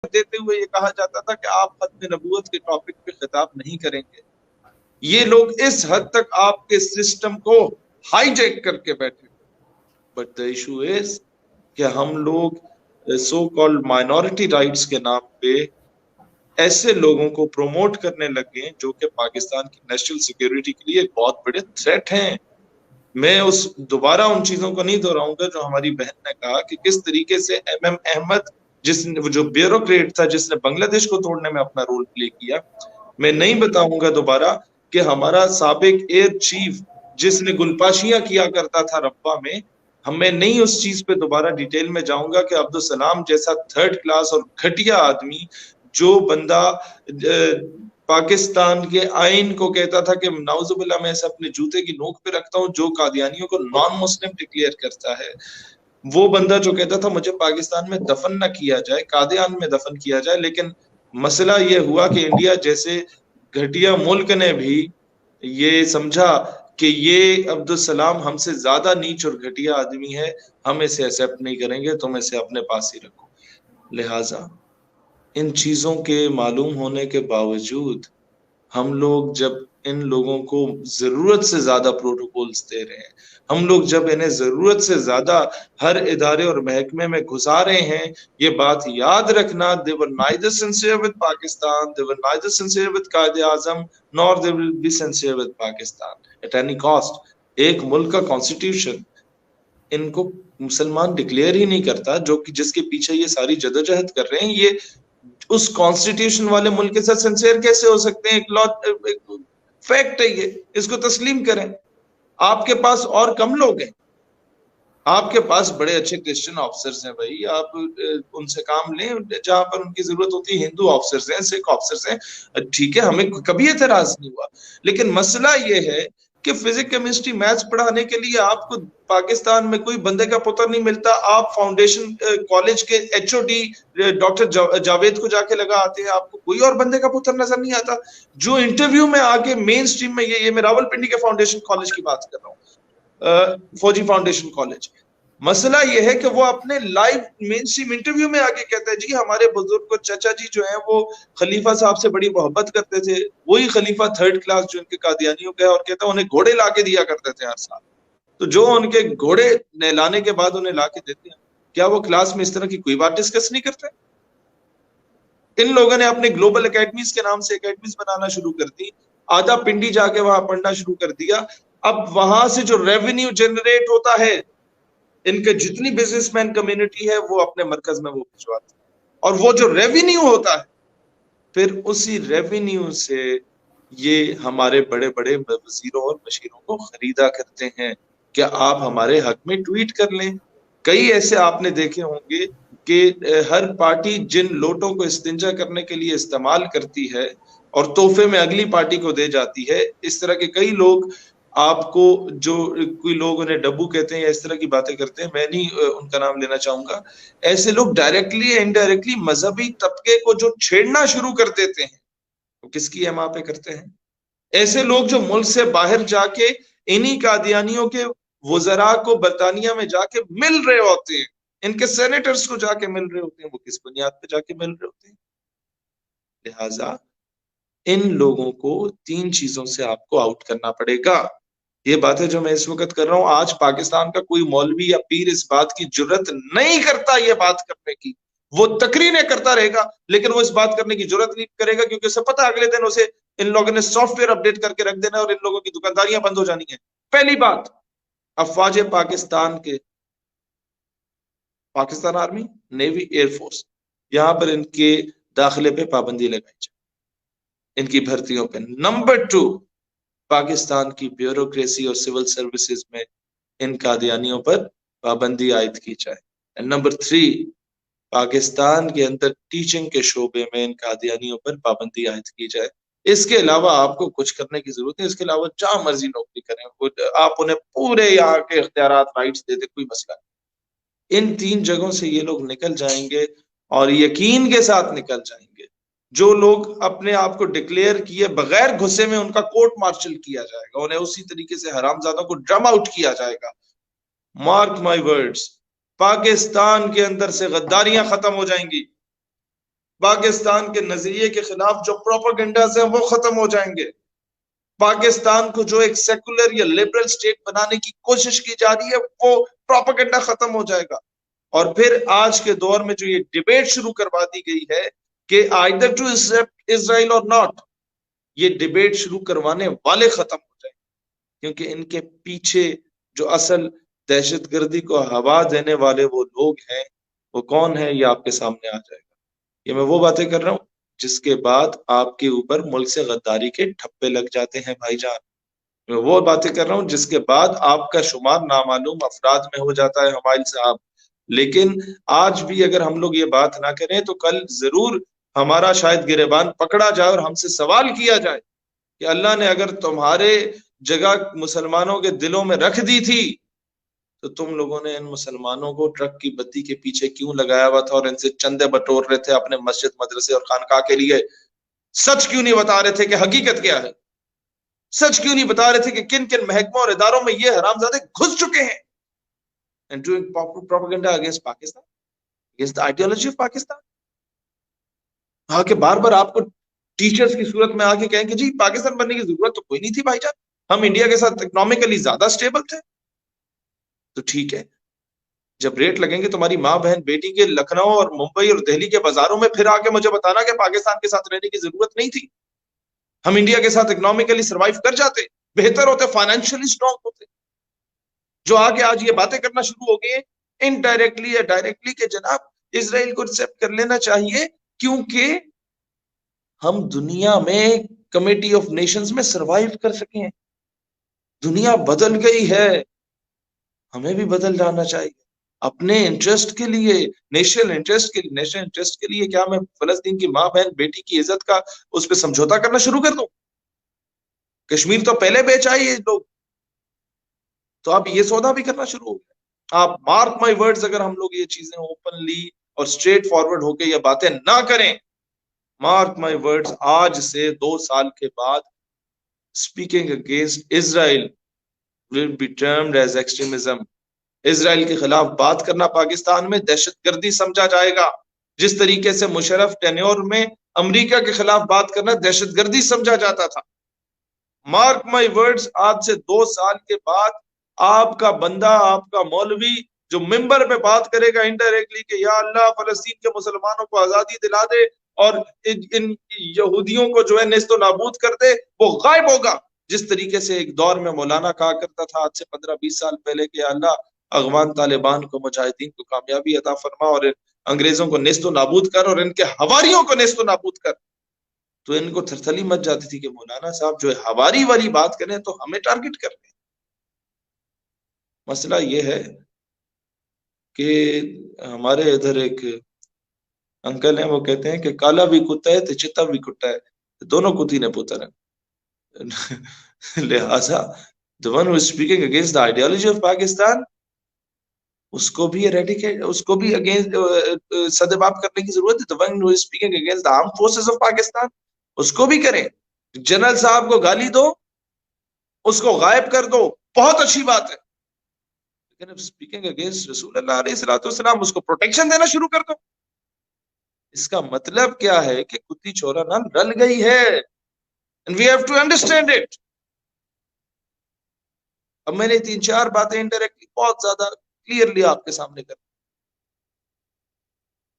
دیتے ہوئے یہ کہا جاتا تھا کہ آپ ختم نبوت کے ٹاپک پہ خطاب نہیں کریں گے. یہ لوگ اس حد تک آپ کے سسٹم کو ہائی جیک کر کے بیٹھے. بٹ دا ایشو از کہ ہم لوگ سو کالڈ مائنورٹی رائٹس کے نام پہ ایسے لوگوں کو پروموٹ کرنے لگے جو کہ پاکستان کی نیشنل سیکیورٹی کے لیے ایک بہت بڑے تھریٹ ہیں. میں دوبارہ ان چیزوں کو نہیں دہراؤں گا جو ہماری بہن نے کہا کہ کس طریقے سے ایم احمد جو بیوروکریٹ تھا جس نے بنگلہ دیش کو توڑنے میں اپنا رول پلے کیا. میں نہیں بتاؤں گا دوبارہ کہ ہمارا سابق ایئر چیف جس نے گلپاشیاں کیا کرتا تھا ربا میں، میں نہیں اس چیز پہ دوبارہ ڈیٹیل میں جاؤں گا کہ عبدالسلام جیسا تھرڈ کلاس اور گھٹیا آدمی، جو بندہ پاکستان کے آئین کو کہتا تھا کہ نعوذ باللہ میں اسے اپنے جوتے کی نوک پہ رکھتا ہوں، جو قادیانیوں کو نان مسلم ڈکلیئر کرتا ہے، وہ بندہ جو کہتا تھا مجھے پاکستان میں دفن نہ کیا جائے، قادیان میں دفن کیا جائے. لیکن مسئلہ یہ ہوا کہ انڈیا جیسے گھٹیا ملک نے بھی یہ سمجھا کہ یہ عبدالسلام ہم سے زیادہ نیچ اور گھٹیا آدمی ہے، ہم اسے ایکسیپٹ نہیں کریں گے، تم اسے اپنے پاس ہی رکھو. لہٰذا ان چیزوں کے معلوم ہونے کے باوجود ہم لوگ جب ان لوگوں کو ضرورت سے زیادہ پروٹوکولز دے رہے ہیں، ہم لوگ جب انہیں ضرورت سے زیادہ ہر ادارے اور محکمے میں گھسا رہے ہیں، یہ بات یاد رکھنا they were neither sincere with Pakistan, they were neither sincere with Quaid Azam, nor they will be sincere with Pakistan at any cost. ایک ملک کا کانسٹیٹیوشن ان کو مسلمان ڈکلیئر ہی نہیں کرتا، جو کہ جس کے پیچھے یہ ساری جدوجہد کر رہے ہیں، یہ اس کانسٹیٹیوشن والے ملک کے ساتھ سنسیئر کیسے ہو سکتے ہیں؟ ایک فیکٹ ہے، یہ اس کو تسلیم کریں. آپ کے پاس اور کم لوگ ہیں، آپ کے پاس بڑے اچھے کرسچن آفیسرز ہیں بھائی، آپ ان سے کام لیں جہاں پر ان کی ضرورت ہوتی ہے. ہندو آفیسرز ہیں، سکھ آفیسرز ہیں، ٹھیک ہے، ہمیں کبھی اعتراض نہیں ہوا. لیکن مسئلہ یہ ہے کہ فزکس کیمسٹری میتھس پڑھانے کے لیے آپ کو پاکستان میں کوئی بندے کا پتر نہیں ملتا. آپ فاؤنڈیشن کالج کے H O D doctor Javed کو جا کے لگا آتے ہیں، آپ کو کوئی اور بندے کا پتر نظر نہیں آتا جو انٹرویو میں آگے مین سٹریم میں. یہ میں راول پنڈی کے فاؤنڈیشن کالج کی بات کر رہا ہوں، فوجی فاؤنڈیشن کالج. مسئلہ یہ ہے کہ وہ اپنے لائیو مین سٹریم انٹرویو میں آگے کہتا ہے جی ہمارے بزرگ کو چچا جی جو ہیں وہ خلیفہ صاحب سے بڑی محبت کرتے تھے، وہی خلیفہ تھرڈ کلاس جو ان کے قادیانیوں کا ہے، اور کہتا ہے انہیں گھوڑے لا کے دیا کرتے تھے ہر سال. تو جو ان کے گھوڑے نہلانے کے بعد انہیں لا کے دیتے ہیں، کیا وہ کلاس میں اس طرح کی کوئی بات ڈسکس نہیں کرتے؟ ان لوگوں نے اپنے گلوبل اکیڈمیز کے نام سے اکیڈمیز بنانا شروع کر دی، آدھا پنڈی جا کے وہاں پڑھنا شروع کر دیا. اب وہاں سے جو ریونیو جنریٹ ہوتا ہے، ان کے جتنی بزنس مین کمیونٹی ہے وہ اپنے مرکز میں وہ بھجواتے ہیں، اور وہ جو ریونیو ہوتا ہے پھر اسی ریونیو سے یہ ہمارے بڑے بڑے وزیروں اور مشیروں کو خریدا کرتے ہیں. کیا آپ ہمارے حق میں ٹویٹ کر لیں؟ کئی ایسے آپ نے دیکھے ہوں گے کہ ہر پارٹی جن لوٹوں کو استنجا کرنے کے لیے استعمال کرتی ہے اور تحفے میں اگلی پارٹی کو دے جاتی ہے، اس طرح کے کئی لوگ آپ کو، جو کوئی لوگ انہیں ڈبو کہتے ہیں یا اس طرح کی باتیں کرتے ہیں، میں نہیں ان کا نام لینا چاہوں گا، ایسے لوگ ڈائریکٹلی انڈائریکٹلی مذہبی طبقے کو جو چھیڑنا شروع کر دیتے ہیں وہ کس کی اما پہ کرتے ہیں؟ ایسے لوگ جو ملک سے باہر جا کے انہی قادیانیوں کے وزراء کو برطانیہ میں جا کے مل رہے ہوتے ہیں، ان کے سینیٹرز کو جا کے مل رہے ہوتے ہیں، وہ کس بنیاد پہ جا کے مل رہے ہوتے ہیں؟ لہٰذا ان لوگوں کو 3 چیزوں سے آپ کو آؤٹ کرنا پڑے گا. یہ بات ہے جو میں اس وقت کر رہا ہوں. آج پاکستان کا کوئی مولوی یا پیر اس بات کی جرت نہیں کرتا یہ بات کرنے کی. وہ تقریریں کرتا رہے گا لیکن وہ اس بات کرنے کی جرت نہیں کرے گا، کیونکہ اسے پتا اگلے دن اسے ان لوگوں نے سافٹ ویئر اپڈیٹ کر کے رکھ دینا اور ان لوگوں کی دکانداریاں بند ہو جانی ہیں. پہلی بات، افواج پاکستان کے، Pakistan army, navy, air force, یہاں پر ان کے داخلے پہ پابندی لگائی جائے، ان کی بھرتیوں پہ. نمبر 2، پاکستان کی بیوروکریسی اور سول سروسز میں ان قادیانیوں پر پابندی عائد کی جائے. نمبر 3، پاکستان کے اندر ٹیچنگ کے شعبے میں ان قادیانیوں پر پابندی عائد کی جائے. اس کے علاوہ آپ کو کچھ کرنے کی ضرورت ہے، اس کے علاوہ جہاں مرضی نوکری کریں، آپ انہیں پورے یہاں کے اختیارات، رائٹس دے دیں، کوئی مسئلہ نہیں. ان 3 جگہوں سے یہ لوگ نکل جائیں گے اور یقین کے ساتھ نکل جائیں گے. جو لوگ اپنے آپ کو ڈکلیئر کیے بغیر گھسے میں، ان کا کورٹ مارشل کیا جائے گا، انہیں اسی طریقے سے حرام زادوں کو ڈرم آؤٹ کیا جائے گا. مارک مائی ورڈز، پاکستان کے اندر سے غداریاں ختم ہو جائیں گی. پاکستان کے نظریے کے خلاف جو پروپیگنڈاز ہیں وہ ختم ہو جائیں گے. پاکستان کو جو ایک سیکولر یا لبرل سٹیٹ بنانے کی کوشش کی جا رہی ہے وہ پروپیگنڈا ختم ہو جائے گا. اور پھر آج کے دور میں جو یہ ڈیبیٹ شروع کروا دی گئی ہے کہ either to accept Israel or not, یہ ڈیبیٹ شروع کروانے والے ختم ہو جائیں کیونکہ ان کے پیچھے جو اصل دہشت گردی کو ہوا دینے والے وہ لوگ ہیں وہ کون ہیں یہ آپ کے سامنے آ جائے گا. یہ میں وہ باتیں کر رہا ہوں جس کے بعد آپ کے اوپر ملک سے غداری کے ٹھپے لگ جاتے ہیں بھائی جان. میں وہ باتیں کر رہا ہوں جس کے بعد آپ کا شمار نامعلوم افراد میں ہو جاتا ہے حمائل صاحب. لیکن آج بھی اگر ہم لوگ یہ بات نہ کریں تو کل ضرور ہمارا شاید گریبان پکڑا جائے اور ہم سے سوال کیا جائے کہ اللہ نے اگر تمہارے جگہ مسلمانوں کے دلوں میں رکھ دی تھی تو تم لوگوں نے ان مسلمانوں کو ٹرک کی بتی کے پیچھے کیوں لگایا ہوا تھا اور ان سے چندے بٹور رہے تھے اپنے مسجد مدرسے اور خانقاہ کے لیے؟ سچ کیوں نہیں بتا رہے تھے کہ حقیقت کیا ہے؟ سچ کیوں نہیں بتا رہے تھے کہ کن کن محکموں اور اداروں میں یہ حرامزادے گھس چکے ہیں and doing propaganda against Pakistan, against the ideology of Pakistan. ہاں کہ بار بار آپ کو ٹیچرز کی صورت میں آگے کہیں کہ جی پاکستان بننے کی ضرورت تو کوئی نہیں تھی بھائی جان, ہم انڈیا کے ساتھ اکنامکلی زیادہ سٹیبل تھے. تو ٹھیک ہے, جب ریٹ لگیں گے تمہاری ماں بہن بیٹی کے لکھنؤ اور ممبئی اور دہلی کے بازاروں میں پھر آ کے مجھے بتانا کہ پاکستان کے ساتھ رہنے کی ضرورت نہیں تھی, ہم انڈیا کے ساتھ اکنامکلی سروائیو کر جاتے, بہتر ہوتے, فائنینشلی اسٹرانگ ہوتے. جو آگے آج یہ باتیں کرنا شروع ہو گئے انڈائریکٹلی یا ڈائریکٹلی کہ جناب اسرائیل کو ایکسپٹ کر لینا چاہیے کیونکہ ہم دنیا میں کمیٹی آف نیشنز میں سروائیو کر سکیں. دنیا بدل گئی ہے, ہمیں بھی بدل جانا چاہیے اپنے انٹرسٹ کے لیے, نیشنل انٹرسٹ کے لیے. نیشنل انٹرسٹ کے لیے کیا میں فلسطین کی ماں بہن بیٹی کی عزت کا اس پہ سمجھوتا کرنا شروع کر دوں؟ کشمیر تو پہلے بیچ آئے یہ لوگ, تو آپ یہ سودا بھی کرنا شروع ہو گئے. آپ مارک مائی ورڈز, اگر ہم لوگ یہ چیزیں اوپنلی اور اسٹریٹ فارورڈ ہو کے یہ باتیں نہ کریں, مارک مائی ورڈز, آج سے 2 سال کے بعد speaking against Israel will be termed as extremism. اسرائیل کے خلاف بات کرنا پاکستان میں دہشت گردی سمجھا جائے گا, جس طریقے سے مشرف ٹینیور میں امریکہ کے خلاف بات کرنا دہشت گردی سمجھا جاتا تھا. مارک مائی ورڈز, آج سے 2 سال کے بعد آپ کا بندہ, آپ کا مولوی جو ممبر پہ بات کرے گا انڈائریکٹلی کہ یا اللہ فلسطین کے مسلمانوں کو آزادی دلا دے اور ان یہودیوں کو جو ہے نیست و نابود کر دے, وہ غائب ہوگا. جس طریقے سے ایک دور میں مولانا کہا کرتا تھا آج سے 15-20 سال پہلے کہ اللہ افغان طالبان کو, مجاہدین کو کامیابی عطا فرما اور انگریزوں کو نیست و نابود کر اور ان کے حواریوں کو نیست و نابود کر, تو ان کو تھرتھلی مچ جاتی تھی کہ مولانا صاحب جو ہے حواری والی بات کریں تو ہمیں ٹارگٹ کر لیں. مسئلہ یہ ہے کہ ہمارے ادھر ایک انکل ہیں, وہ کہتے ہیں کہ کالا بھی کتا ہے تو چتا بھی کتا ہے, دونوں کتی نے پتر ہیں. لہذا the one who is speaking against the ideology of Pakistan, اس کو بھی eradicate, اس کو بھی against سدباب کرنے کی ضرورت ہے. the one who is speaking against the armed forces of Pakistan, اس کو بھی کریں. جنرل صاحب کو گالی دو, اس کو غائب کر دو, بہت اچھی بات ہے, لیکن اب speaking against رسول اللہ علیہ السلام اس کو پروٹیکشن دینا شروع کر دو. اس کا مطلب کیا ہے کہ کتی چورا نال رل گئی ہے, and we have to understand it. اب میں نے 3-4 باتیں انڈائریکٹلی بہت زیادہ کلیئرلی آپ کے سامنے کر,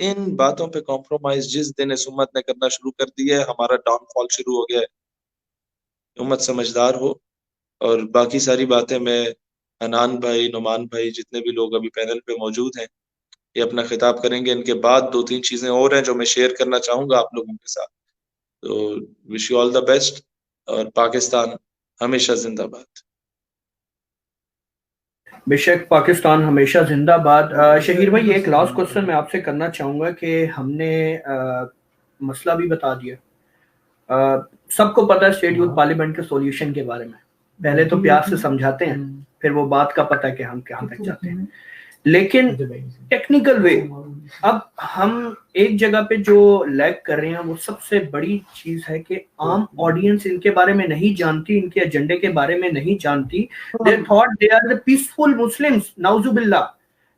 ان باتوں پہ کمپرومائز جس دن اس امت نے کرنا شروع کر دیا ہے, ہمارا ڈاؤن فال شروع ہو گیا ہے. امت سمجھدار ہو, اور باقی ساری باتیں میں حنان بھائی, نعمان بھائی, جتنے بھی لوگ ابھی پینل پہ موجود ہیں یہ اپنا خطاب کریں گے. ان کے بعد 2-3 چیزیں اور ہیں جو میں شیئر کرنا چاہوں گا آپ لوگوں کے ساتھ. تو wish you all the best, اور پاکستان ہمیشہ زندہ باد. بے شک پاکستان ہمیشہ زندہ باد. شہیر بھائی ایک لاسٹ کوسچن میں آپ سے کرنا چاہوں گا کہ ہم نے مسئلہ بھی بتا دیا, سب کو پتہ ہے اسٹیٹ یوتھ پارلیمنٹ کے سولوشن کے بارے میں, پہلے تو پیار سے سمجھاتے ہیں, پھر وہ بات کا پتہ ہے کہ ہم کہاں تک جاتے ہیں, لیکن ٹیکنیکل وے اب ہم ایک جگہ پہ جو لیگ کر رہے ہیں وہ سب سے بڑی چیز ہے کہ عام آڈینس ان کے بارے میں نہیں جانتی, ان کے ایجنڈے کے بارے میں نہیں جانتی. They thought they are the peaceful Muslims, نعوذ باللہ.